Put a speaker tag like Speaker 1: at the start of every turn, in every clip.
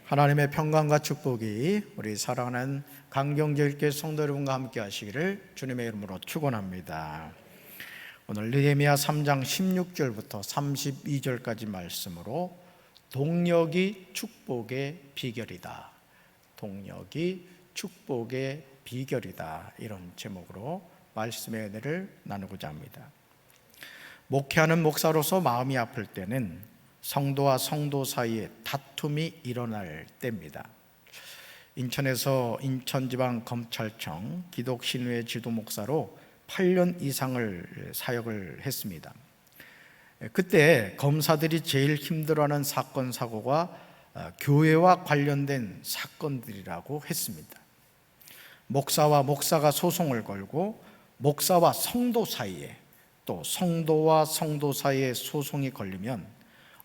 Speaker 1: 하나님의 평강과 축복이 우리 사랑하는 강경제일교회 성도 여러분과 함께 하시기를 주님의 이름으로 축원합니다. 오늘 느헤미야 3장 16절부터 32절까지 말씀으로 동력이 축복의 비결이다. 동력이 축복의 비결이다. 이런 제목으로 말씀의 은혜를 나누고자 합니다. 목회하는 목사로서 마음이 아플 때는 성도와 성도 사이에 다툼이 일어날 때입니다. 인천에서 인천지방검찰청 기독신회 지도목사로 8년 이상을 사역을 했습니다. 그때 검사들이 제일 힘들어하는 사건, 사고가 교회와 관련된 사건들이라고 했습니다. 목사와 목사가 소송을 걸고 목사와 성도 사이에, 또 성도와 성도 사이에 소송이 걸리면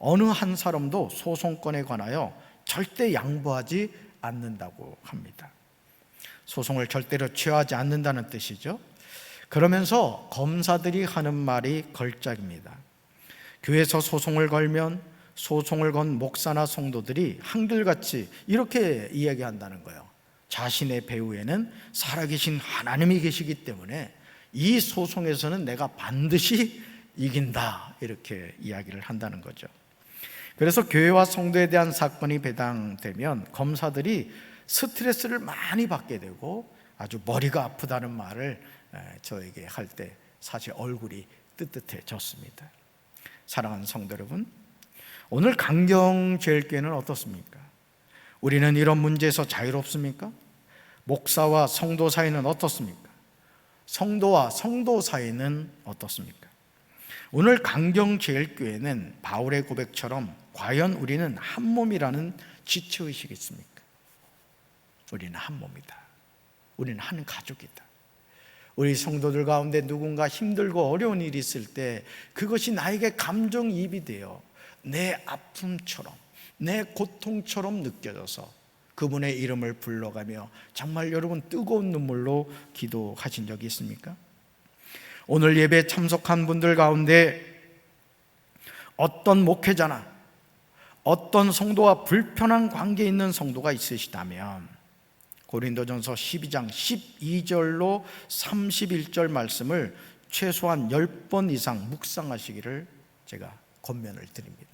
Speaker 1: 어느 한 사람도 소송권에 관하여 절대 양보하지 않는다고 합니다. 소송을 절대로 취하지 않는다는 뜻이죠. 그러면서 검사들이 하는 말이 걸작입니다. 교회에서 소송을 걸면 소송을 건 목사나 성도들이 한결같이 이렇게 이야기한다는 거예요. 자신의 배후에는 살아계신 하나님이 계시기 때문에 이 소송에서는 내가 반드시 이긴다, 이렇게 이야기를 한다는 거죠. 그래서 교회와 성도에 대한 사건이 배당되면 검사들이 스트레스를 많이 받게 되고 아주 머리가 아프다는 말을 저에게 할 때 사실 얼굴이 뜨뜻해졌습니다. 사랑하는 성도 여러분, 오늘 강경제일교회는 어떻습니까? 우리는 이런 문제에서 자유롭습니까? 목사와 성도 사이는 어떻습니까? 성도와 성도 사이는 어떻습니까? 오늘 강경제일교회는 바울의 고백처럼 과연 우리는 한 몸이라는 지체의식이 있습니까? 우리는 한 몸이다. 우리는 한 가족이다. 우리 성도들 가운데 누군가 힘들고 어려운 일이 있을 때 그것이 나에게 감정이입이 되어 내 아픔처럼, 내 고통처럼 느껴져서 그분의 이름을 불러가며 정말 여러분 뜨거운 눈물로 기도하신 적이 있습니까? 오늘 예배에 참석한 분들 가운데 어떤 목회자나 어떤 성도와 불편한 관계에 있는 성도가 있으시다면 고린도전서 12장 12절로 31절 말씀을 최소한 10번 이상 묵상하시기를 제가 권면을 드립니다.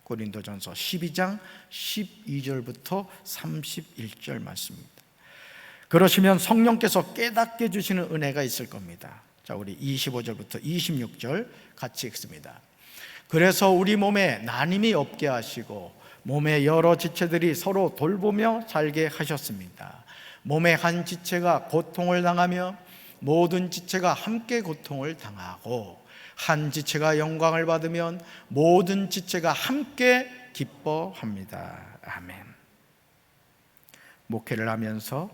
Speaker 1: 고린도전서 12장 12절부터 31절 말씀입니다. 그러시면 성령께서 깨닫게 해주시는 은혜가 있을 겁니다. 자, 우리 25절부터 26절 같이 읽습니다. 그래서 우리 몸에 나님이 없게 하시고 몸의 여러 지체들이 서로 돌보며 살게 하셨습니다. 몸의 한 지체가 고통을 당하며 모든 지체가 함께 고통을 당하고 한 지체가 영광을 받으면 모든 지체가 함께 기뻐합니다. 아멘. 목회를 하면서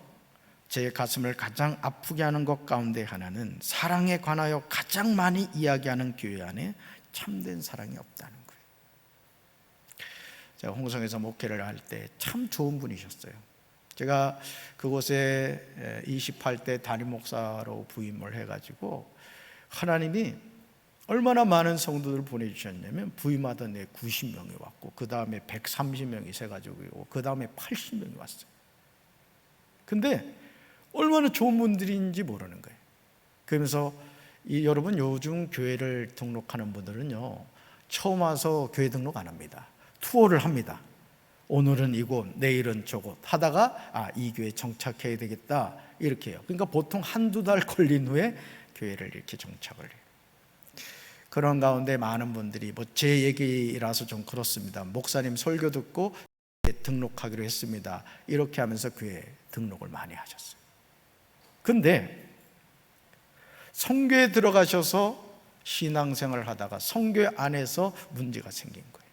Speaker 1: 제 가슴을 가장 아프게 하는 것 가운데 하나는 사랑에 관하여 가장 많이 이야기하는 교회 안에 참된 사랑이 없다는 거예요. 제가 홍성에서 목회를 할 때 참 좋은 분이셨어요. 제가 그곳에 28대 담임 목사로 부임을 해가지고 하나님이 얼마나 많은 성도들을 보내주셨냐면 부임하던 애 90명이 왔고 그 다음에 130명이 세가지고 그 다음에 80명이 왔어요. 근데 얼마나 좋은 분들인지 모르는 거예요. 그러면서 여러분 요즘 교회를 등록하는 분들은요 처음 와서 교회 등록 안 합니다. 투어를 합니다. 오늘은 이곳, 내일은 저곳 하다가 이 교회에 정착해야 되겠다 이렇게 해요. 그러니까 보통 한두 달 걸린 후에 교회를 이렇게 정착을 해요. 그런 가운데 많은 분들이 제 얘기라서 좀 그렇습니다. 목사님 설교 듣고 등록하기로 했습니다. 이렇게 하면서 교회 등록을 많이 하셨어요. 근데 성교에 들어가셔서 신앙생활을 하다가 성교 안에서 문제가 생긴 거예요.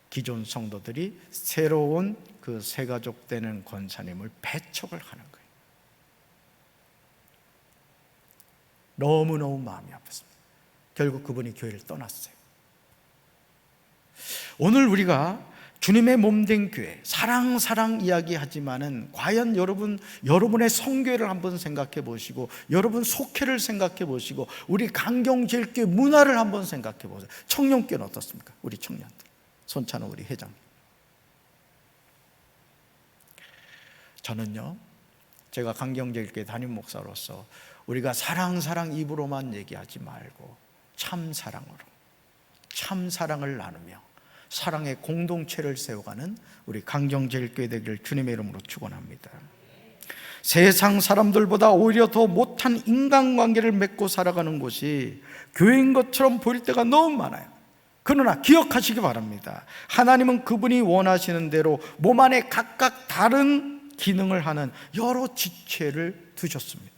Speaker 1: 기존 성도들이 새로운 그 새가족 되는 권사님을 배척을 하는 거예요. 너무너무 마음이 아팠습니다. 결국 그분이 교회를 떠났어요. 오늘 우리가 주님의 몸된 교회, 사랑 이야기하지만은 과연 여러분의 성교회를 한번 생각해 보시고 여러분 속회를 생각해 보시고 우리 강경제일교회 문화를 한번 생각해 보세요. 청년교회는 어떻습니까? 우리 청년들, 손찬호 우리 회장 저는요, 제가 강경제일교회 담임 목사로서 우리가 사랑 입으로만 얘기하지 말고 참 사랑을 나누며 사랑의 공동체를 세워가는 우리 강경제일교회 되기를 주님의 이름으로 축원합니다. 세상 사람들보다 오히려 더 못한 인간관계를 맺고 살아가는 곳이 교회인 것처럼 보일 때가 너무 많아요. 그러나 기억하시기 바랍니다. 하나님은 그분이 원하시는 대로 몸 안에 각각 다른 기능을 하는 여러 지체를 두셨습니다.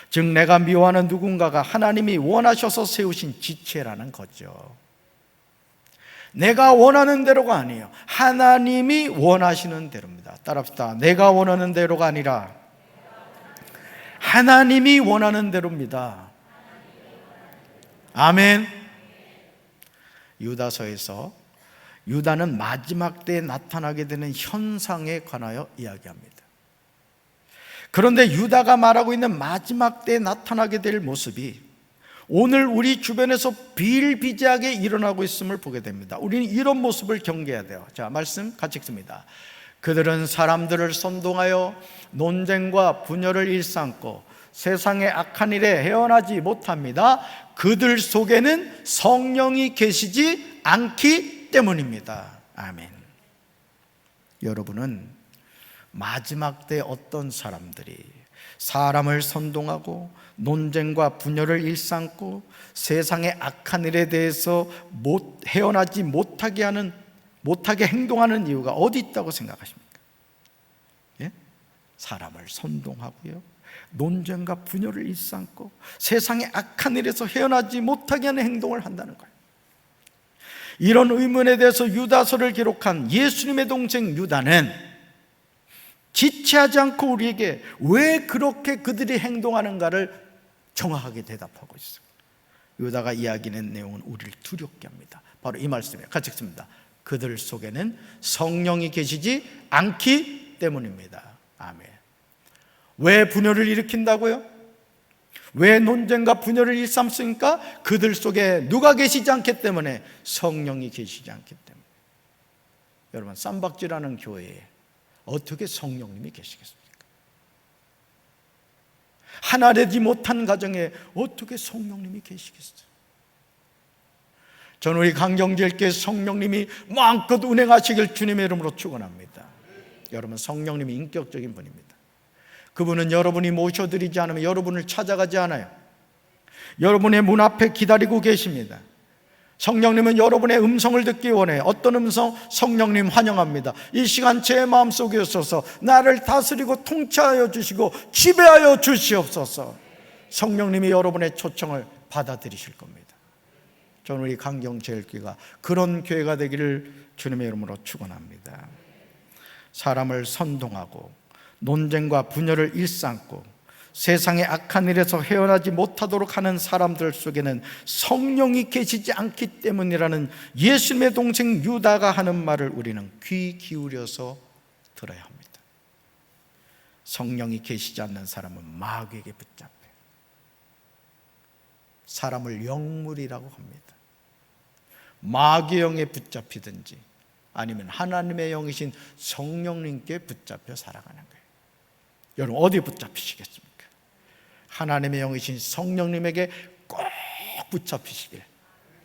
Speaker 1: 즉 내가 미워하는 누군가가 하나님이 원하셔서 세우신 지체라는 거죠. 내가 원하는 대로가 아니에요. 하나님이 원하시는 대로입니다. 따라합시다. 내가 원하는 대로가 아니라 하나님이 원하는 대로입니다. 아멘. 유다서에서 유다는 마지막 때에 나타나게 되는 현상에 관하여 이야기합니다. 그런데 유다가 말하고 있는 마지막 때에 나타나게 될 모습이 오늘 우리 주변에서 비일비재하게 일어나고 있음을 보게 됩니다. 우리는 이런 모습을 경계해야 돼요. 자, 말씀 같이 읽습니다. 그들은 사람들을 선동하여 논쟁과 분열을 일삼고 세상의 악한 일에 헤어나지 못합니다. 그들 속에는 성령이 계시지 않기 때문입니다. 아멘. 여러분은 마지막 때 어떤 사람들이 사람을 선동하고 논쟁과 분열을 일삼고 세상의 악한 일에 대해서 헤어나지 못하게 행동하는 이유가 어디 있다고 생각하십니까? 예? 사람을 선동하고요, 논쟁과 분열을 일삼고 세상의 악한 일에서 헤어나지 못하게 하는 행동을 한다는 거예요. 이런 의문에 대해서 유다서를 기록한 예수님의 동생 유다는 지체하지 않고 우리에게 왜 그렇게 그들이 행동하는가를 정확하게 대답하고 있어요. 유다가 이야기하는 내용은 우리를 두렵게 합니다. 바로 이 말씀이에요. 같이 읽습니다. 그들 속에는 성령이 계시지 않기 때문입니다. 아멘. 왜 분열을 일으킨다고요? 왜 논쟁과 분열을 일삼습니까? 그들 속에 누가 계시지 않기 때문에, 성령이 계시지 않기 때문에. 여러분, 쌈박지라는 교회에 어떻게 성령님이 계시겠습니까? 하나 되지 못한 가정에 어떻게 성령님이 계시겠어요? 저는 우리 강경제일교회 성령님이 마음껏 운행하시길 주님의 이름으로 축원합니다. 여러분, 성령님이 인격적인 분입니다. 그분은 여러분이 모셔드리지 않으면 여러분을 찾아가지 않아요. 여러분의 문 앞에 기다리고 계십니다. 성령님은 여러분의 음성을 듣기 원해요. 어떤 음성? 성령님 환영합니다. 이 시간 제 마음속에 오셔서 나를 다스리고 통치하여 주시고 지배하여 주시옵소서. 성령님이 여러분의 초청을 받아들이실 겁니다. 저는 우리 강경제일교회가 그런 교회가 되기를 주님의 이름으로 축원합니다. 사람을 선동하고 논쟁과 분열을 일삼고 세상의 악한 일에서 헤어나지 못하도록 하는 사람들 속에는 성령이 계시지 않기 때문이라는 예수님의 동생 유다가 하는 말을 우리는 귀 기울여서 들어야 합니다. 성령이 계시지 않는 사람은 마귀에게 붙잡혀요. 사람을 영물이라고 합니다. 마귀의 영에 붙잡히든지 아니면 하나님의 영이신 성령님께 붙잡혀 살아가는 거예요. 여러분, 어디에 붙잡히시겠습니까? 하나님의 영이신 성령님에게 꼭 붙잡히시길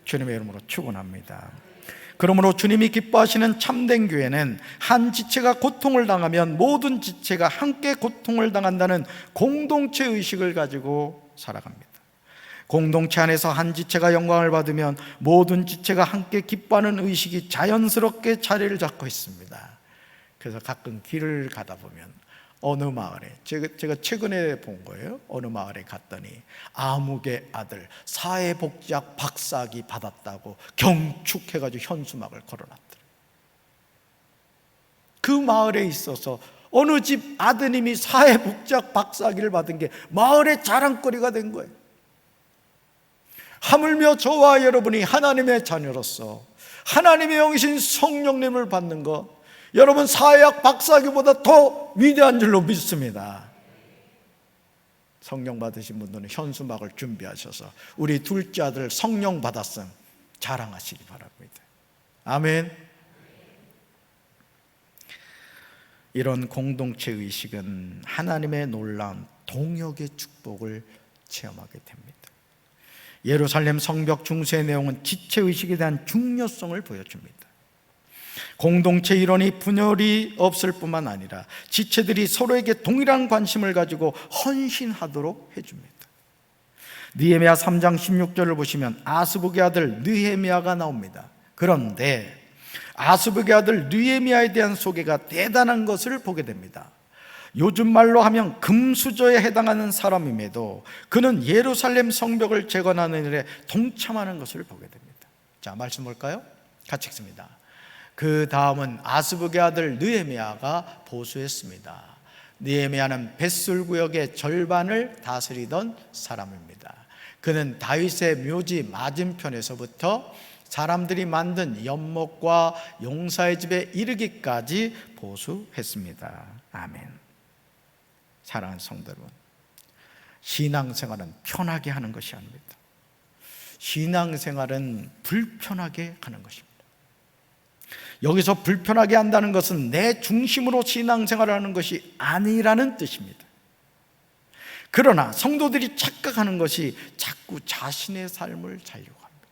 Speaker 1: 주님의 이름으로 축원합니다. 그러므로 주님이 기뻐하시는 참된 교회는 한 지체가 고통을 당하면 모든 지체가 함께 고통을 당한다는 공동체 의식을 가지고 살아갑니다. 공동체 안에서 한 지체가 영광을 받으면 모든 지체가 함께 기뻐하는 의식이 자연스럽게 자리를 잡고 있습니다. 그래서 가끔 길을 가다 보면 어느 마을에, 제가 최근에 본 거예요. 어느 마을에 갔더니 아무개 아들 사회복지학 박사학위 받았다고 경축해가지고 현수막을 걸어놨더래요. 그 마을에 있어서 어느 집 아드님이 사회복지학 박사학위를 받은 게 마을의 자랑거리가 된 거예요. 하물며 저와 여러분이 하나님의 자녀로서 하나님의 영이신 성령님을 받는 것, 여러분 사회학 박사학위보다 더 위대한 줄로 믿습니다. 성령 받으신 분들은 현수막을 준비하셔서 우리 둘째 아들 성령 받았음 자랑하시기 바랍니다. 아멘. 이런 공동체 의식은 하나님의 놀라운 동역의 축복을 체험하게 됩니다. 예루살렘 성벽 중세의 내용은 지체 의식에 대한 중요성을 보여줍니다. 공동체 일원이 분열이 없을 뿐만 아니라 지체들이 서로에게 동일한 관심을 가지고 헌신하도록 해줍니다. 느헤미야 3장 16절을 보시면 아스북의 아들 느헤미야가 나옵니다. 그런데 아스북의 아들 느헤미야에 대한 소개가 대단한 것을 보게 됩니다. 요즘 말로 하면 금수저에 해당하는 사람임에도 그는 예루살렘 성벽을 재건하는 일에 동참하는 것을 보게 됩니다. 자, 말씀 볼까요? 같이 읽습니다. 그 다음은 아스북의 아들 느헤미야가 보수했습니다. 느헤미야는 벳술 구역의 절반을 다스리던 사람입니다. 그는 다윗의 묘지 맞은편에서부터 사람들이 만든 연못과 용사의 집에 이르기까지 보수했습니다. 아멘. 사랑하는 성도 여러분, 신앙생활은 편하게 하는 것이 아닙니다. 신앙생활은 불편하게 하는 것입니다. 여기서 불편하게 한다는 것은 내 중심으로 신앙생활을 하는 것이 아니라는 뜻입니다. 그러나 성도들이 착각하는 것이 자꾸 자신의 삶을 살려고 합니다.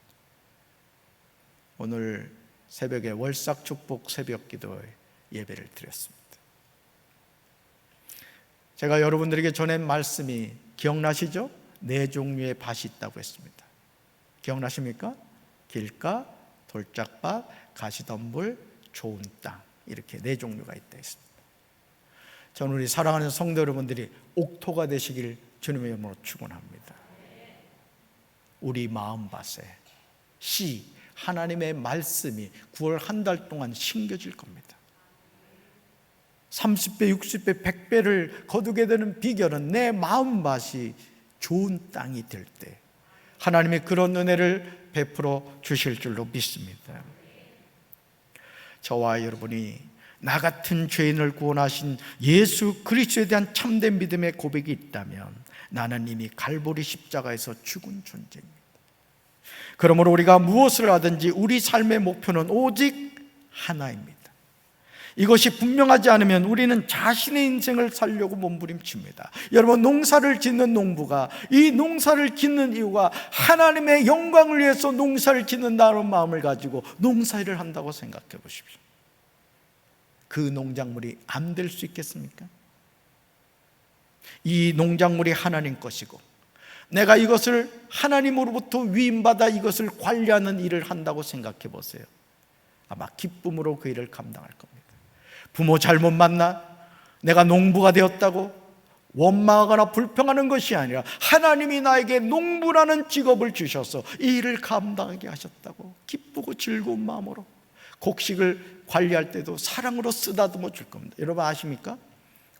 Speaker 1: 오늘 새벽에 월삭축복 새벽기도 예배를 드렸습니다. 제가 여러분들에게 전한 말씀이 기억나시죠? 네 종류의 밭이 있다고 했습니다. 기억나십니까? 길가, 돌짝밭, 가시덤불, 좋은 땅, 이렇게 네 종류가 있다 했습니다. 저는 우리 사랑하는 성도 여러분들이 옥토가 되시길 주님의 이름으로 축원합니다. 우리 마음밭에 씨, 하나님의 말씀이 9월 한 달 동안 심겨질 겁니다. 30배, 60배, 100배를 거두게 되는 비결은 내 마음밭이 좋은 땅이 될 때 하나님이 그런 은혜를 베풀어 주실 줄로 믿습니다. 저와 여러분이 나 같은 죄인을 구원하신 예수 그리스도에 대한 참된 믿음의 고백이 있다면 나는 이미 갈보리 십자가에서 죽은 존재입니다. 그러므로 우리가 무엇을 하든지 우리 삶의 목표는 오직 하나입니다. 이것이 분명하지 않으면 우리는 자신의 인생을 살려고 몸부림칩니다. 여러분, 농사를 짓는 농부가 이 농사를 짓는 이유가 하나님의 영광을 위해서 농사를 짓는다는 마음을 가지고 농사일을 한다고 생각해 보십시오. 그 농작물이 안 될 수 있겠습니까? 이 농작물이 하나님 것이고 내가 이것을 하나님으로부터 위임받아 이것을 관리하는 일을 한다고 생각해 보세요. 아마 기쁨으로 그 일을 감당할 겁니다. 부모 잘못 만나 내가 농부가 되었다고 원망하거나 불평하는 것이 아니라 하나님이 나에게 농부라는 직업을 주셔서 이 일을 감당하게 하셨다고 기쁘고 즐거운 마음으로 곡식을 관리할 때도 사랑으로 쓰다듬어 줄 겁니다. 여러분 아십니까?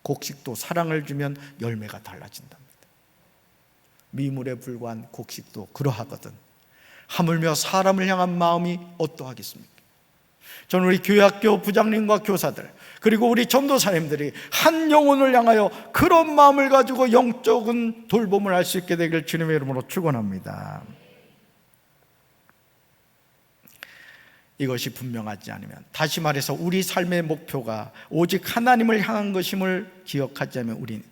Speaker 1: 곡식도 사랑을 주면 열매가 달라진답니다. 미물에 불과한 곡식도 그러하거든 하물며 사람을 향한 마음이 어떠하겠습니까? 저는 우리 교회학교 부장님과 교사들 그리고 우리 전도사님들이 한 영혼을 향하여 그런 마음을 가지고 영적인 돌봄을 할 수 있게 되길 주님의 이름으로 축원합니다. 이것이 분명하지 않으면, 다시 말해서 우리 삶의 목표가 오직 하나님을 향한 것임을 기억하지 않으면 우리는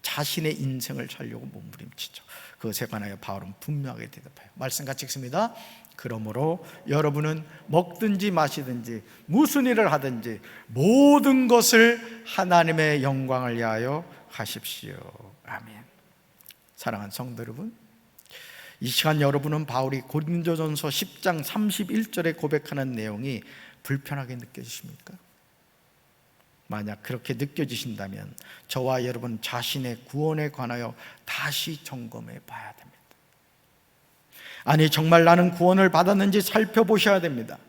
Speaker 1: 자신의 인생을 살려고 몸부림치죠. 그것에 관하여 바울은 분명하게 대답해요. 말씀 같이 읽습니다. 그러므로 여러분은 먹든지 마시든지 무슨 일을 하든지 모든 것을 하나님의 영광을 위하여 하십시오. 아멘. 사랑하는 성도 여러분, 이 시간 여러분은 바울이 고린도전서 10장 31절에 고백하는 내용이 불편하게 느껴지십니까? 만약 그렇게 느껴지신다면 저와 여러분 자신의 구원에 관하여 다시 점검해 봐야 됩니다. 아니, 정말 나는 구원을 받았는지 살펴보셔야 됩니다.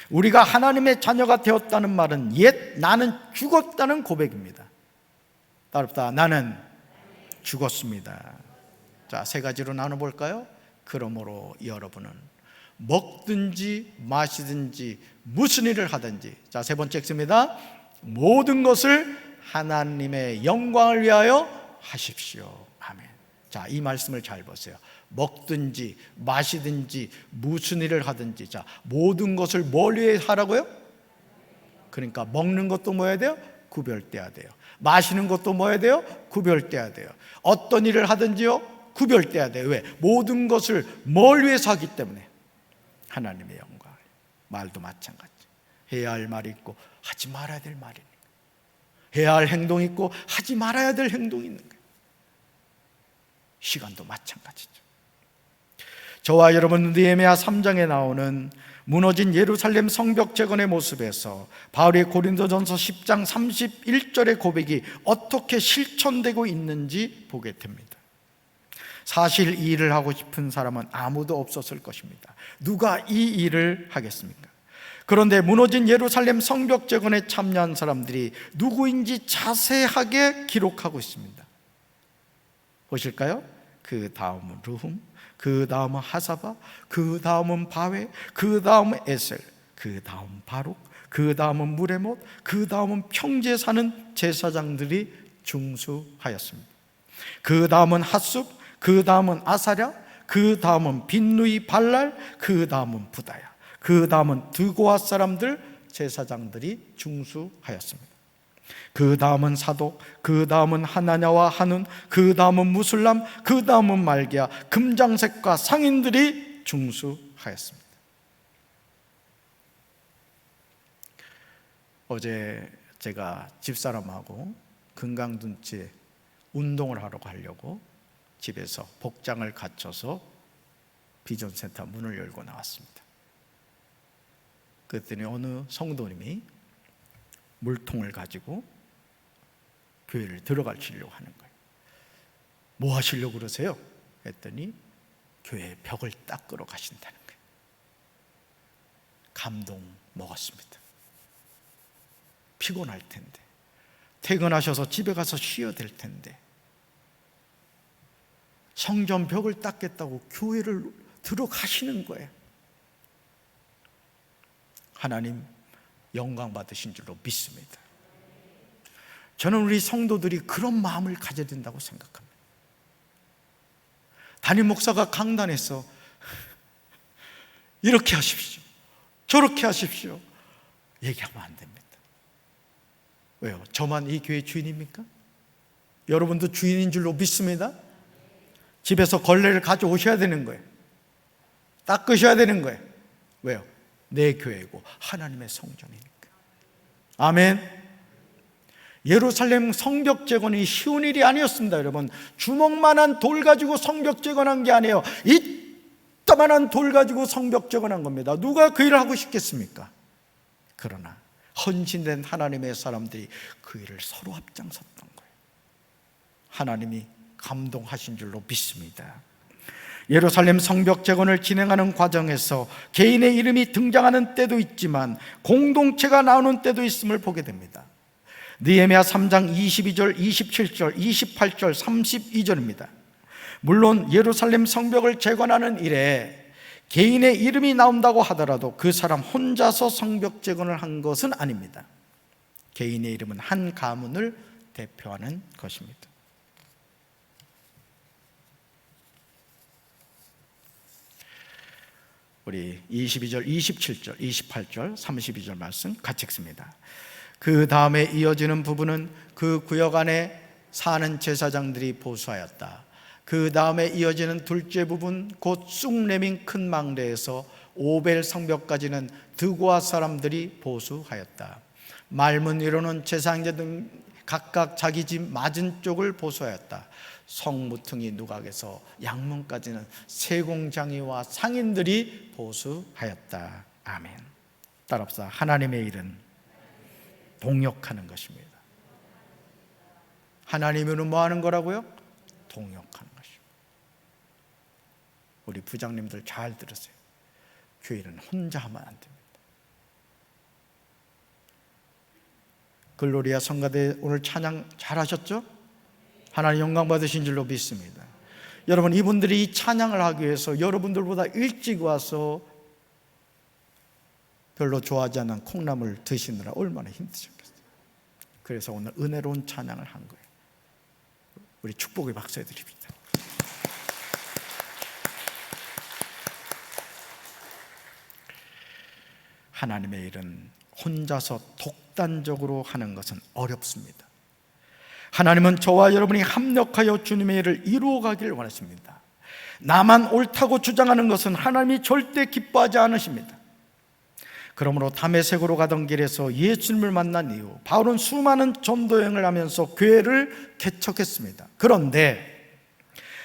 Speaker 1: 우리가 하나님의 자녀가 되었다는 말은 옛 나는 죽었다는 고백입니다. 따릅니다. 나는 죽었습니다. 자, 세 가지로 나눠볼까요? 그러므로 여러분은 먹든지 마시든지 무슨 일을 하든지, 자, 세 번째 읽습니다. 모든 것을 하나님의 영광을 위하여 하십시오. 아멘. 자, 이 말씀을 잘 보세요. 먹든지 마시든지 무슨 일을 하든지, 자, 모든 것을 뭘 위해 하라고요? 그러니까 먹는 것도 뭐 해야 돼요? 구별돼야 돼요. 마시는 것도 뭐 해야 돼요? 구별돼야 돼요. 어떤 일을 하든지요, 구별돼야 돼요. 왜? 모든 것을 뭘 위해서 하기 때문에. 하나님의 영광. 말도 마찬가지. 해야 할 말이 있고 하지 말아야 될 말이 있는 거예요. 해야 할 행동이 있고 하지 말아야 될 행동이 있는 거예요. 시간도 마찬가지죠. 저와 여러분, 느헤미야 3장에 나오는 무너진 예루살렘 성벽 재건의 모습에서 바울의 고린도전서 10장 31절의 고백이 어떻게 실천되고 있는지 보게 됩니다. 사실 이 일을 하고 싶은 사람은 아무도 없었을 것입니다. 누가 이 일을 하겠습니까? 그런데 무너진 예루살렘 성벽 재건에 참여한 사람들이 누구인지 자세하게 기록하고 있습니다. 보실까요? 그 다음은 르훔, 그 다음은 하사바, 그 다음은 바웨, 그 다음은 에셀, 그 다음 바룩, 그 다음은 무레못, 그 다음은 평지에 사는 제사장들이 중수하였습니다. 그 다음은 핫숲, 그 다음은 아사랴, 그 다음은 빈누이 발랄, 그 다음은 부다야, 그 다음은 드고아 사람들 제사장들이 중수하였습니다. 그 다음은 사독, 그 다음은 하나냐와 한운, 그 다음은 무술람, 그 다음은 말기야, 금장색과 상인들이 중수하였습니다. 어제 제가 집사람하고 금강둔치에 운동을 하러 가려고 집에서 복장을 갖춰서 비전센터 문을 열고 나왔습니다. 그랬더니 어느 성도님이 물통을 가지고 교회를 들어가시려고 하는 거예요. 뭐 하시려고 그러세요? 했더니 교회 벽을 닦으러 가신다는 거예요. 감동 먹었습니다. 피곤할 텐데, 퇴근하셔서 집에 가서 쉬어야 될 텐데, 성전 벽을 닦겠다고 교회를 들어가시는 거예요. 하나님 영광 받으신 줄로 믿습니다. 저는 우리 성도들이 그런 마음을 가져야 된다고 생각합니다. 담임 목사가 강단에서 이렇게 하십시오, 저렇게 하십시오 얘기하면 안 됩니다. 왜요? 저만 이 교회 주인입니까? 여러분도 주인인 줄로 믿습니다. 집에서 걸레를 가져오셔야 되는 거예요. 닦으셔야 되는 거예요. 왜요? 내 교회고 하나님의 성전이니까. 아멘. 예루살렘 성벽 재건이 쉬운 일이 아니었습니다. 여러분, 주먹만한 돌 가지고 성벽 재건한 게 아니에요. 이따만한 돌 가지고 성벽 재건한 겁니다. 누가 그 일을 하고 싶겠습니까? 그러나 헌신된 하나님의 사람들이 그 일을 서로 앞장섰던 거예요. 하나님이 감동하신 줄로 믿습니다. 예루살렘 성벽 재건을 진행하는 과정에서 개인의 이름이 등장하는 때도 있지만 공동체가 나오는 때도 있음을 보게 됩니다. 느헤미야 3장 22절, 27절, 28절, 32절입니다. 물론 예루살렘 성벽을 재건하는 일에 개인의 이름이 나온다고 하더라도 그 사람 혼자서 성벽 재건을 한 것은 아닙니다. 개인의 이름은 한 가문을 대표하는 것입니다. 우리 22절, 27절, 28절, 32절 말씀 같이 읽습니다. 그 다음에 이어지는 부분은 그 구역 안에 사는 제사장들이 보수하였다. 그 다음에 이어지는 둘째 부분, 곧 쑥레민 큰 망대에서 오벨 성벽까지는 드고아 사람들이 보수하였다. 말문 위로는 제사장들 등 각각 자기 집 맞은 쪽을 보수하였다. 성무퉁이 누각에서 양문까지는 세공장이와 상인들이 보수하였다. 아멘. 따라합시다. 하나님의 일은 동역하는 것입니다. 하나님의 일은 뭐 하는 거라고요? 동역하는 것입니다. 우리 부장님들 잘 들으세요. 교회는 혼자 하면 안 됩니다. 글로리아 성가대 오늘 찬양 잘하셨죠? 하나님 영광 받으신 줄로 믿습니다. 여러분, 이분들이 이 찬양을 하기 위해서 여러분들보다 일찍 와서 별로 좋아하지 않는 콩나물 드시느라 얼마나 힘드셨겠어요. 그래서 오늘 은혜로운 찬양을 한 거예요. 우리 축복의 박수 해드립니다. 하나님의 일은 혼자서 독단적으로 하는 것은 어렵습니다. 하나님은 저와 여러분이 합력하여 주님의 일을 이루어가기를 원하십니다. 나만 옳다고 주장하는 것은 하나님이 절대 기뻐하지 않으십니다. 그러므로 다메섹으로 가던 길에서 예수님을 만난 이후 바울은 수많은 전도 여행을 하면서 교회를 개척했습니다. 그런데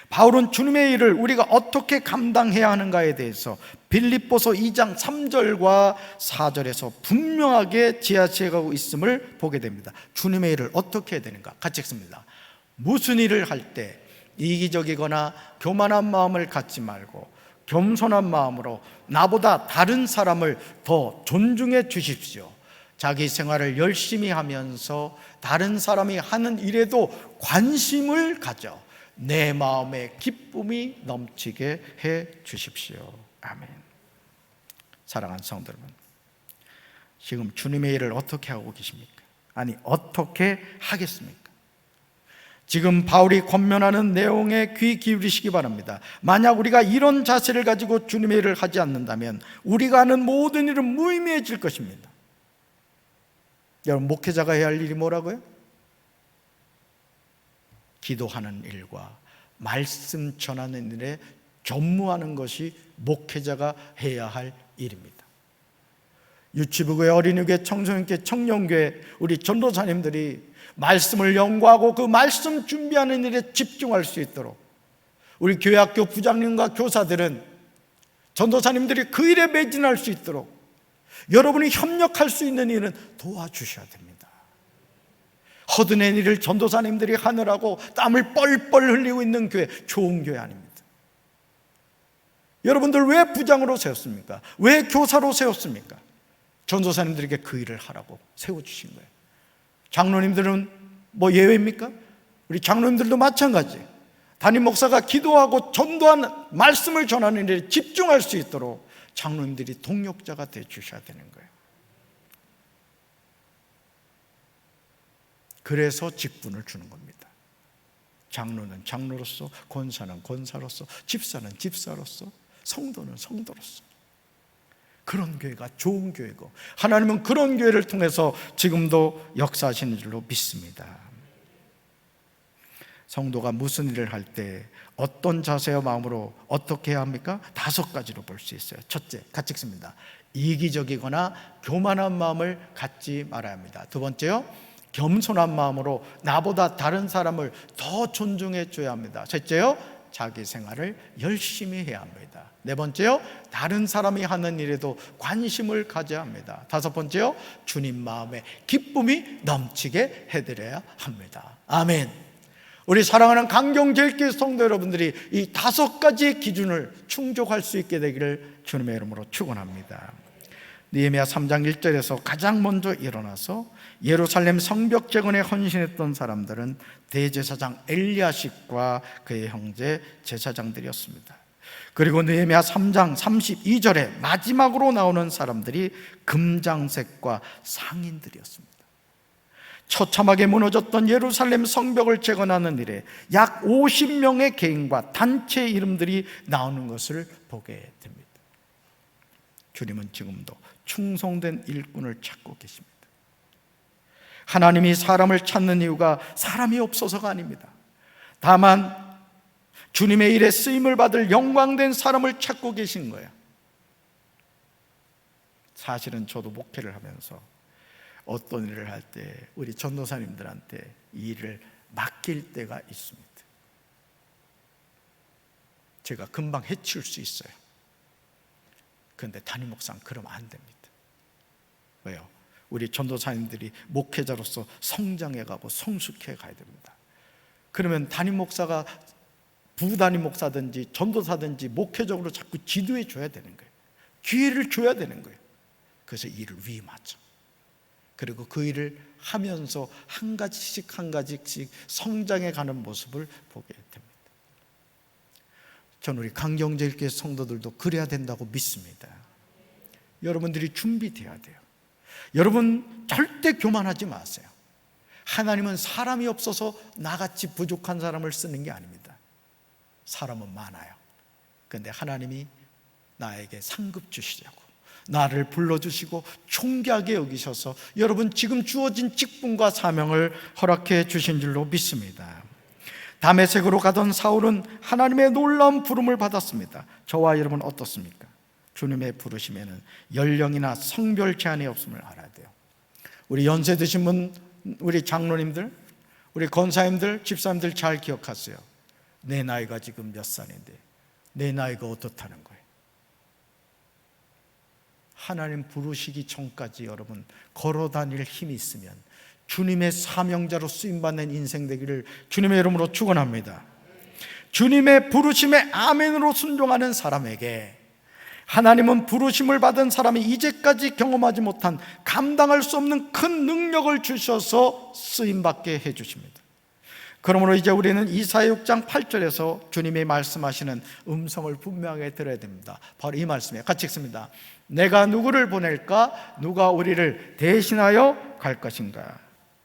Speaker 1: 바울은 주님의 일을 우리가 어떻게 감당해야 하는가에 대해서 빌립보서 2장 3절과 4절에서 분명하게 지하체하고 있음을 보게 됩니다. 주님의 일을 어떻게 해야 되는가? 같이 읽습니다. 무슨 일을 할 때 이기적이거나 교만한 마음을 갖지 말고 겸손한 마음으로 나보다 다른 사람을 더 존중해 주십시오. 자기 생활을 열심히 하면서 다른 사람이 하는 일에도 관심을 가져 내 마음에 기쁨이 넘치게 해 주십시오. 아멘. 사랑하는 성도 여러분, 지금 주님의 일을 어떻게 하고 계십니까? 아니, 어떻게 하겠습니까? 지금 바울이 권면하는 내용에 귀 기울이시기 바랍니다. 만약 우리가 이런 자세를 가지고 주님의 일을 하지 않는다면 우리가 하는 모든 일은 무의미해질 것입니다. 여러분, 목회자가 해야 할 일이 뭐라고요? 기도하는 일과 말씀 전하는 일에 전무하는 것이 목회자가 해야 할 일입니다. 유치부교회, 어린이교회, 청소년교회, 청년교회, 우리 전도사님들이 말씀을 연구하고 그 말씀 준비하는 일에 집중할 수 있도록, 우리 교회학교 부장님과 교사들은 전도사님들이 그 일에 매진할 수 있도록 여러분이 협력할 수 있는 일은 도와주셔야 됩니다. 허드낸 일을 전도사님들이 하느라고 땀을 뻘뻘 흘리고 있는 교회, 좋은 교회 아닙니다. 여러분들 왜 부장으로 세웠습니까? 왜 교사로 세웠습니까? 전도사님들에게 그 일을 하라고 세워주신 거예요. 장로님들은 뭐 예외입니까? 우리 장로님들도 마찬가지. 담임 목사가 기도하고 전도하는 말씀을 전하는 일에 집중할 수 있도록 장로님들이 동력자가 되어 주셔야 되는 거예요. 그래서 직분을 주는 겁니다. 장로는 장로로서, 권사는 권사로서, 집사는 집사로서, 성도는 성도로서. 그런 교회가 좋은 교회고 하나님은 그런 교회를 통해서 지금도 역사하시는 줄로 믿습니다. 성도가 무슨 일을 할 때 어떤 자세와 마음으로 어떻게 해야 합니까? 5가지로 볼 수 있어요. 첫째, 같이 읽습니다. 이기적이거나 교만한 마음을 갖지 말아야 합니다. 두 번째요, 겸손한 마음으로 나보다 다른 사람을 더 존중해 줘야 합니다. 셋째요, 자기 생활을 열심히 해야 합니다. 네 번째요, 다른 사람이 하는 일에도 관심을 가져야 합니다. 다섯 번째요, 주님 마음에 기쁨이 넘치게 해드려야 합니다. 아멘. 우리 사랑하는 강경제일교회 성도 여러분들이 이 5가지의 기준을 충족할 수 있게 되기를 주님의 이름으로 축원합니다. 느헤미야 3장 1절에서 가장 먼저 일어나서 예루살렘 성벽 재건에 헌신했던 사람들은 대제사장 엘리야십과 그의 형제 제사장들이었습니다. 그리고 느헤미야 3장 32절에 마지막으로 나오는 사람들이 금장색과 상인들이었습니다. 처참하게 무너졌던 예루살렘 성벽을 재건하는 일에 약 50명의 개인과 단체 이름들이 나오는 것을 보게 됩니다. 주님은 지금도 충성된 일꾼을 찾고 계십니다. 하나님이 사람을 찾는 이유가 사람이 없어서가 아닙니다. 다만 주님의 일에 쓰임을 받을 영광된 사람을 찾고 계신 거예요. 사실은 저도 목회를 하면서 어떤 일을 할 때 우리 전도사님들한테 이 일을 맡길 때가 있습니다. 제가 금방 해칠 수 있어요. 그런데 담임 목사는 그러면 안 됩니다. 왜요? 우리 전도사님들이 목회자로서 성장해가고 성숙해 가야 됩니다. 그러면 담임 목사가 부담임 목사든지 전도사든지 목회적으로 자꾸 지도해 줘야 되는 거예요. 기회를 줘야 되는 거예요. 그래서 일을 위임하죠. 그리고 그 일을 하면서 한 가지씩 한 가지씩 성장해 가는 모습을 보게 됩니다. 저는 우리 강경제일교회 성도들도 그래야 된다고 믿습니다. 여러분들이 준비되어야 돼요. 여러분 절대 교만하지 마세요. 하나님은 사람이 없어서 나같이 부족한 사람을 쓰는 게 아닙니다. 사람은 많아요. 그런데 하나님이 나에게 상급 주시려고, 나를 불러주시고 존귀하게 여기셔서 여러분 지금 주어진 직분과 사명을 허락해 주신 줄로 믿습니다. 다메섹으로 가던 사울은 하나님의 놀라운 부름을 받았습니다. 저와 여러분 어떻습니까? 주님의 부르심에는 연령이나 성별 제한이 없음을 알아야 돼요. 우리 연세 드신 분, 우리 장로님들, 우리 권사님들, 집사님들 잘 기억하세요. 내 나이가 지금 몇 살인데 내 나이가 어떻다는 거예요. 하나님 부르시기 전까지 여러분 걸어 다닐 힘이 있으면 주님의 사명자로 쓰임받는 인생 되기를 주님의 이름으로 축원합니다. 주님의 부르심에 아멘으로 순종하는 사람에게 하나님은 부르심을 받은 사람이 이제까지 경험하지 못한 감당할 수 없는 큰 능력을 주셔서 쓰임받게 해주십니다. 그러므로 이제 우리는 이사야 6장 8절에서 주님이 말씀하시는 음성을 분명하게 들어야 됩니다. 바로 이 말씀이에요. 같이 읽습니다. 내가 누구를 보낼까? 누가 우리를 대신하여 갈 것인가?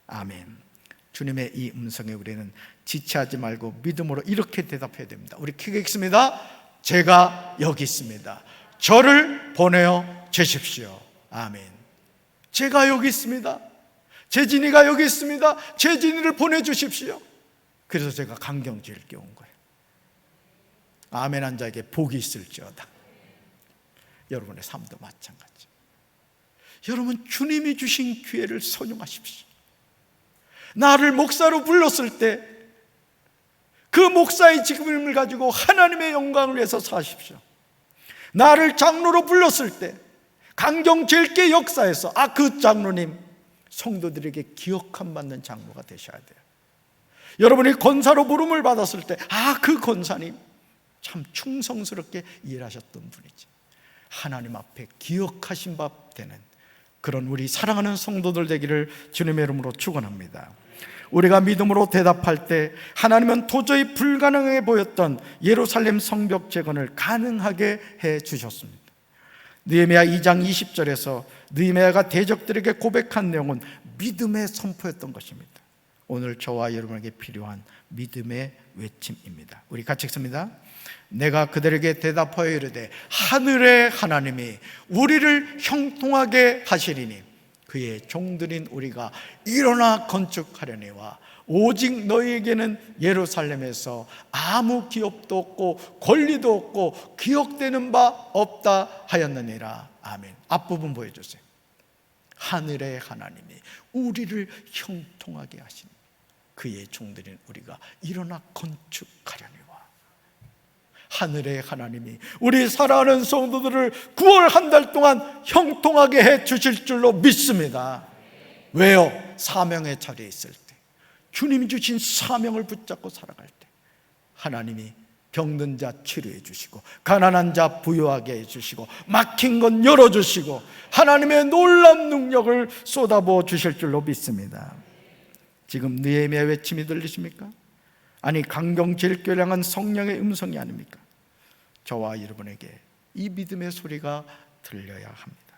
Speaker 1: 아멘. 주님의 이 음성에 우리는 지체하지 말고 믿음으로 이렇게 대답해야 됩니다. 우리 크게 읽습니다. 제가 여기 있습니다. 저를 보내어 주십시오. 아멘. 제가 여기 있습니다. 재진이가 여기 있습니다. 재진이를 보내주십시오. 그래서 제가 강경지일께 온 거예요. 아멘한 자에게 복이 있을지어다. 여러분의 삶도 마찬가지. 여러분 주님이 주신 기회를 선용하십시오. 나를 목사로 불렀을 때 그 목사의 직분을 가지고 하나님의 영광을 위해서 사십시오. 나를 장로로 불렀을 때 강경제일계 역사에서 그 장로님 성도들에게 기억함 받는 장로가 되셔야 돼요. 여러분이 권사로 부름을 받았을 때 그 권사님 참 충성스럽게 일하셨던 분이지, 하나님 앞에 기억하신 바 되는 그런 우리 사랑하는 성도들 되기를 주님의 이름으로 축원합니다. 우리가 믿음으로 대답할 때 하나님은 도저히 불가능해 보였던 예루살렘 성벽 재건을 가능하게 해 주셨습니다. 느헤미야 2장 20절에서 느헤미야가 대적들에게 고백한 내용은 믿음의 선포였던 것입니다. 오늘 저와 여러분에게 필요한 믿음의 외침입니다. 우리 같이 읽습니다. 내가 그들에게 대답하여 이르되 하늘의 하나님이 우리를 형통하게 하시리니 그의 종들인 우리가 일어나 건축하려니와 오직 너희에게는 예루살렘에서 아무 기업도 없고 권리도 없고 기억되는 바 없다 하였느니라. 아멘. 앞부분 보여주세요. 하늘의 하나님이 우리를 형통하게 하시니 그의 종들인 우리가 일어나 건축하려니와. 하늘의 하나님이 우리 사랑하는 성도들을 9월 한 달 동안 형통하게 해 주실 줄로 믿습니다. 왜요? 사명의 자리에 있을 때, 주님이 주신 사명을 붙잡고 살아갈 때 하나님이 병든 자 치료해 주시고 가난한 자 부유하게 해 주시고 막힌 건 열어주시고 하나님의 놀라운 능력을 쏟아부어 주실 줄로 믿습니다. 지금 느헤미야 외침이 들리십니까? 아니 강경질교를 향한 성령의 음성이 아닙니까? 저와 여러분에게 이 믿음의 소리가 들려야 합니다.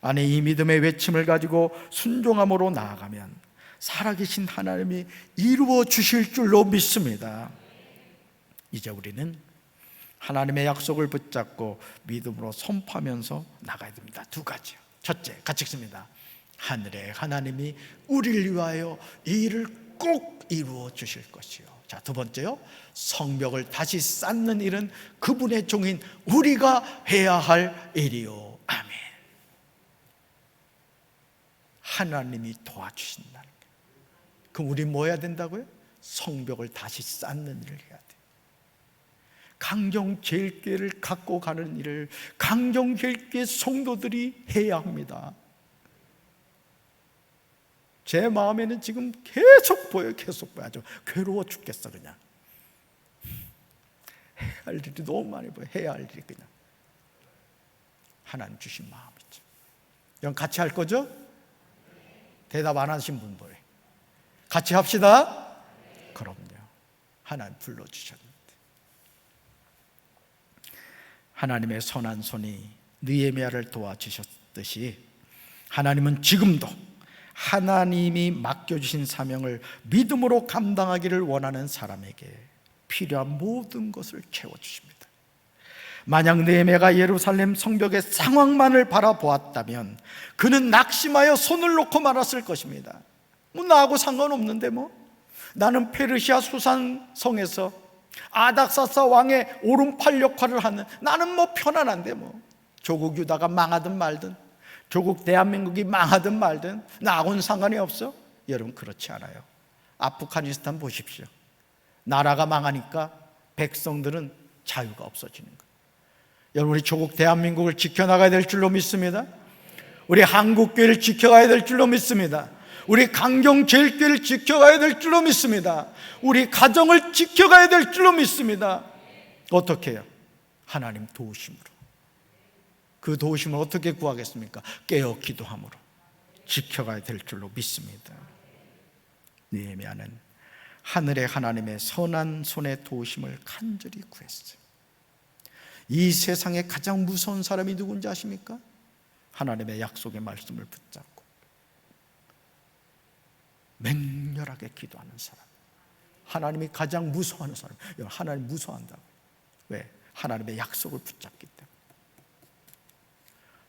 Speaker 1: 아니 이 믿음의 외침을 가지고 순종함으로 나아가면 살아계신 하나님이 이루어 주실 줄로 믿습니다. 이제 우리는 하나님의 약속을 붙잡고 믿음으로 선포하면서 나가야 됩니다. 두 가지요. 첫째, 같이 읽습니다. 하늘의 하나님이 우리를 위하여 이 일을 꼭 이루어 주실 것이요. 자, 두 번째요. 성벽을 다시 쌓는 일은 그분의 종인 우리가 해야 할 일이요. 아멘. 하나님이 도와주신다는 거예요. 그럼 우리 뭐 해야 된다고요? 성벽을 다시 쌓는 일을 해야 돼요. 강경제일교회를 갖고 가는 일을 강경제일교회 성도들이 해야 합니다. 제 마음에는 지금 계속 보여요. 계속 보여. 아주 괴로워 죽겠어. 그냥 해야 할 일이 너무 많이 보여. 해야 할 일이 그냥 하나님 주신 마음이죠. 이건 같이 할 거죠? 대답 안 하신 분 보여. 같이 합시다. 그럼요. 하나님 불러주셨는데 하나님의 선한 손이 느헤미야를 도와주셨듯이 하나님은 지금도 하나님이 맡겨주신 사명을 믿음으로 감당하기를 원하는 사람에게 필요한 모든 것을 채워주십니다. 만약 느헤미야가 예루살렘 성벽의 상황만을 바라보았다면 그는 낙심하여 손을 놓고 말았을 것입니다. 나하고 상관없는데 나는 페르시아 수산성에서 아닥사스 왕의 오른팔 역할을 하는, 나는 편안한데 조국 유다가 망하든 말든, 조국 대한민국이 망하든 말든 나하고는 상관이 없어? 여러분, 그렇지 않아요. 아프가니스탄 보십시오. 나라가 망하니까 백성들은 자유가 없어지는 거예요. 여러분, 우리 조국 대한민국을 지켜나가야 될 줄로 믿습니다. 우리 한국교회를 지켜가야 될 줄로 믿습니다. 우리 강경제일교회를 지켜가야 될 줄로 믿습니다. 우리 가정을 지켜가야 될 줄로 믿습니다. 어떻게 해요? 하나님 도우심으로. 그 도우심을 어떻게 구하겠습니까? 깨어 기도함으로 지켜가야 될 줄로 믿습니다. 느헤미야는 하늘의 하나님의 선한 손의 도우심을 간절히 구했어요. 이 세상에 가장 무서운 사람이 누군지 아십니까? 하나님의 약속의 말씀을 붙잡고 맹렬하게 기도하는 사람. 하나님이 가장 무서워하는 사람. 하나님 무서워한다고. 왜? 하나님의 약속을 붙잡기 때문에.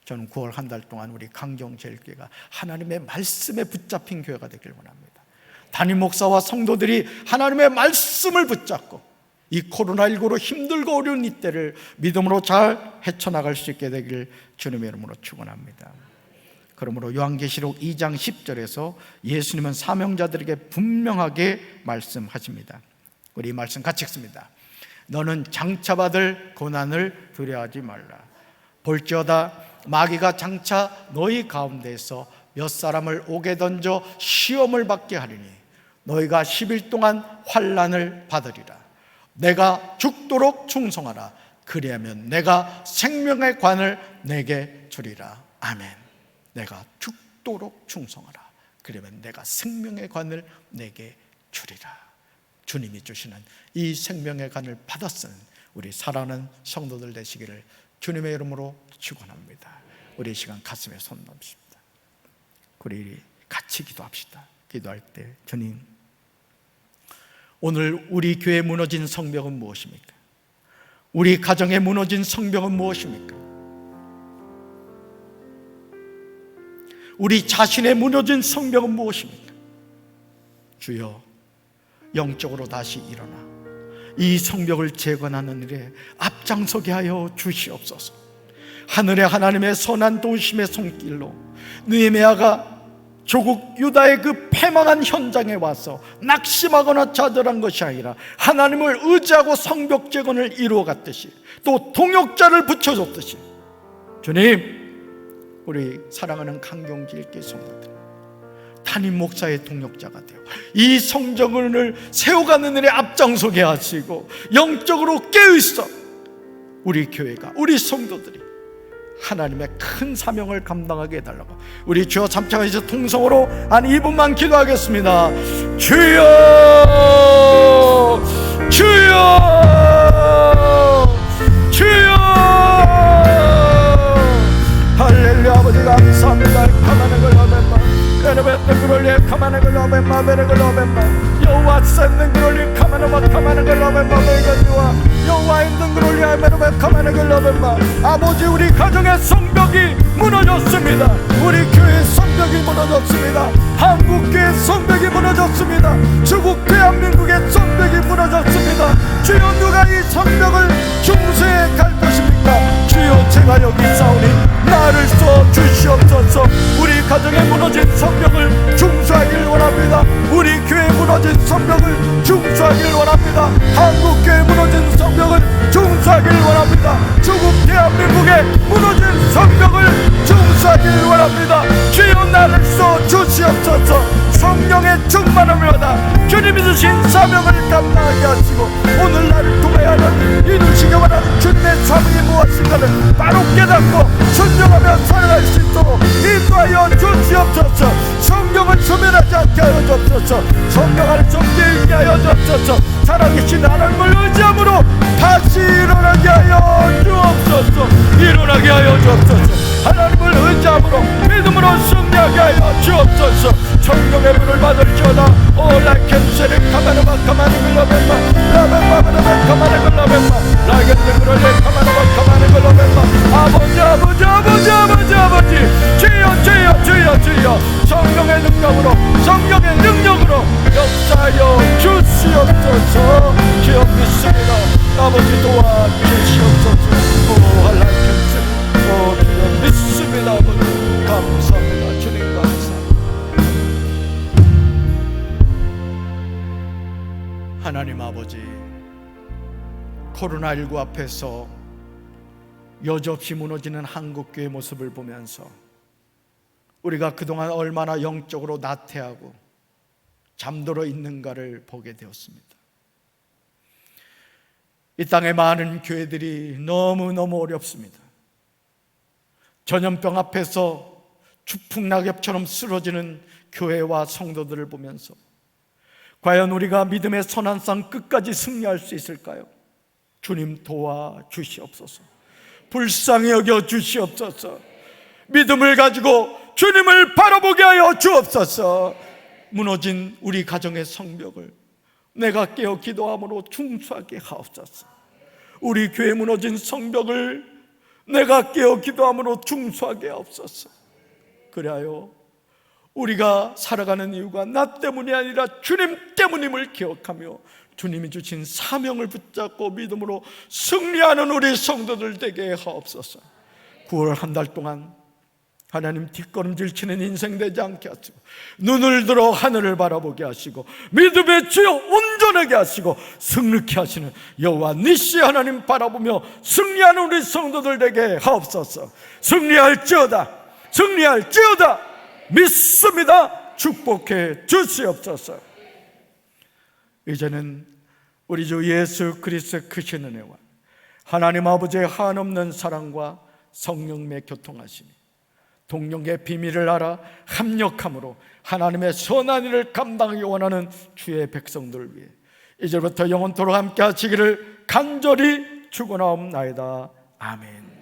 Speaker 1: 저는 9월 한 달 동안 우리 강경제일교회가 하나님의 말씀에 붙잡힌 교회가 되길 원합니다. 담임 목사와 성도들이 하나님의 말씀을 붙잡고 이 코로나19로 힘들고 어려운 이때를 믿음으로 잘 헤쳐나갈 수 있게 되길 주님의 이름으로 축원합니다. 그러므로 요한계시록 2장 10절에서 예수님은 사명자들에게 분명하게 말씀하십니다. 우리 이 말씀 같이 읽습니다. 너는 장차받을 고난을 두려워하지 말라. 볼지어다 마귀가 장차 너희 가운데에서 몇 사람을 옥에 던져 시험을 받게 하리니 너희가 10일 동안 환난을 받으리라. 내가 죽도록 충성하라. 그리하면 내가 생명의 관을 내게 주리라. 아멘. 내가 죽도록 충성하라. 그러면 내가 생명의 관을 내게 주리라. 주님이 주시는 이 생명의 관을 받아 쓰는 우리 사랑하는 성도들 되시기를 주님의 이름으로 축원합니다. 우리 이 시간 가슴에 손 넣읍시다. 우리 같이 기도합시다. 기도할 때 주님, 오늘 우리 교회에 무너진 성벽은 무엇입니까? 우리 가정에 무너진 성벽은 무엇입니까? 우리 자신의 무너진 성벽은 무엇입니까? 주여, 영적으로 다시 일어나 이 성벽을 재건하는 일에 앞장서게 하여 주시옵소서. 하늘의 하나님의 선한 도우심의 손길로 느헤미야가 조국 유다의 그 패망한 현장에 와서 낙심하거나 좌절한 것이 아니라 하나님을 의지하고 성벽 재건을 이루어갔듯이, 또 동역자를 붙여줬듯이, 주님, 우리 사랑하는 강경제일교회 성도들 담임 목사의 동역자가 되어 이 성전을 세워가는 일에 앞장서게 하시고 영적으로 깨어있어 우리 교회가, 우리 성도들이 하나님의 큰 사명을 감당하게 해달라고 우리 주여 잠잠해서 통성으로 한 2분만 기도하겠습니다. 주여, 주여, 주여. 할렐루야. 아버지 감사합니다. 가만히 걸어뱀마 베르베트 그롤리에 가만히 걸어뱀마 베르걸어뱀마 여호와 샌는 그롤리 가만히 걸어뱀마 베르걸리와 여호와 있는 그롤리에 베르베 가만히 걸어뱀마. 아버지, 우리 가정의 성벽이 무너졌습니다. 우리 교회의 성벽이 무너졌습니다. 한국교회의 성벽이 무너졌습니다. 중국 대한민국의 성벽이 무너졌습니다. 주여, 누가 이 성벽을 중수해 갈 것입니까? 주여, 제가 여기 있사오니 나를 써 주시옵소서. 우리 가정에 무너진 성벽을 중수하길 원합니다. 우리 교회 무너진 성벽을 중수하길 원합니다. 한국교회 무너진 성벽을 중수하길 원합니다. 중국 대한민국의 무너진 성벽을 중수하길 원합니다. 주여, 나를 써 주시옵소서. 성령의 충만함을 받아 주님이 주신 사명을 감당하게 하시고 오늘 나를 통하여 하는 이루시기 원하는 주님의 사명이 무엇인가를 바로 깨닫고 순종하며 살아갈 수 있도록 인도하여 주시옵소서. 성경을 소멸하지 않게 하여 주옵소서. 성경 안에 정죄 있게 하여 주옵소서. 살아계신 하나님을 의지함으로 다시 일어나게 하여 주옵소서. 일어나게 하여 주옵소서. 하나님을 의지함으로 믿음으로 승리하게 하여 주옵소서. 성령의 불을 받을지어다. 오라켄세를 가만히만 가만히 글러뱀마 라벤마 가만히 글러뱀마 라겐데 그럴래 가만히만 가만히 하나님 아버지, 코로나19 앞에서 여지없이 무너지는 한국교회 모습을 보면서 우리가 그동안 얼마나 영적으로 나태하고 잠들어 있는가를 보게 되었습니다. 이 땅의 많은 교회들이 너무너무 어렵습니다. 전염병 앞에서 추풍낙엽처럼 쓰러지는 교회와 성도들을 보면서 과연 우리가 믿음의 선한 상 끝까지 승리할 수 있을까요? 주님 도와주시옵소서. 불쌍히 여겨 주시옵소서. 믿음을 가지고 주님을 바라보게 하여 주옵소서. 무너진 우리 가정의 성벽을 내가 깨어 기도함으로 중수하게 하옵소서. 우리 교회 무너진 성벽을 내가 깨어 기도함으로 중수하게 하옵소서. 그리하여 우리가 살아가는 이유가 나 때문이 아니라 주님 때문임을 기억하며 주님이 주신 사명을 붙잡고 믿음으로 승리하는 우리 성도들 되게 하옵소서. 9월 한 달 동안 하나님 뒷걸음질 치는 인생 되지 않게 하시고 눈을 들어 하늘을 바라보게 하시고 믿음의 주여 온전하게 하시고 승리케 하시는 여호와 니시 하나님 바라보며 승리하는 우리 성도들 되게 하옵소서. 승리할지어다, 승리할지어다 믿습니다. 축복해 주시옵소서. 이제는 우리 주 예수 그리스도의 크신 은혜와 하나님 아버지의 한없는 사랑과 성령의 교통하심이 동령의 비밀을 알아 합력함으로 하나님의 선한 일을 감당하기 원하는 주의 백성들을 위해 이제부터 영원토록 함께 하시기를 간절히 축원하옵나이다. 아멘.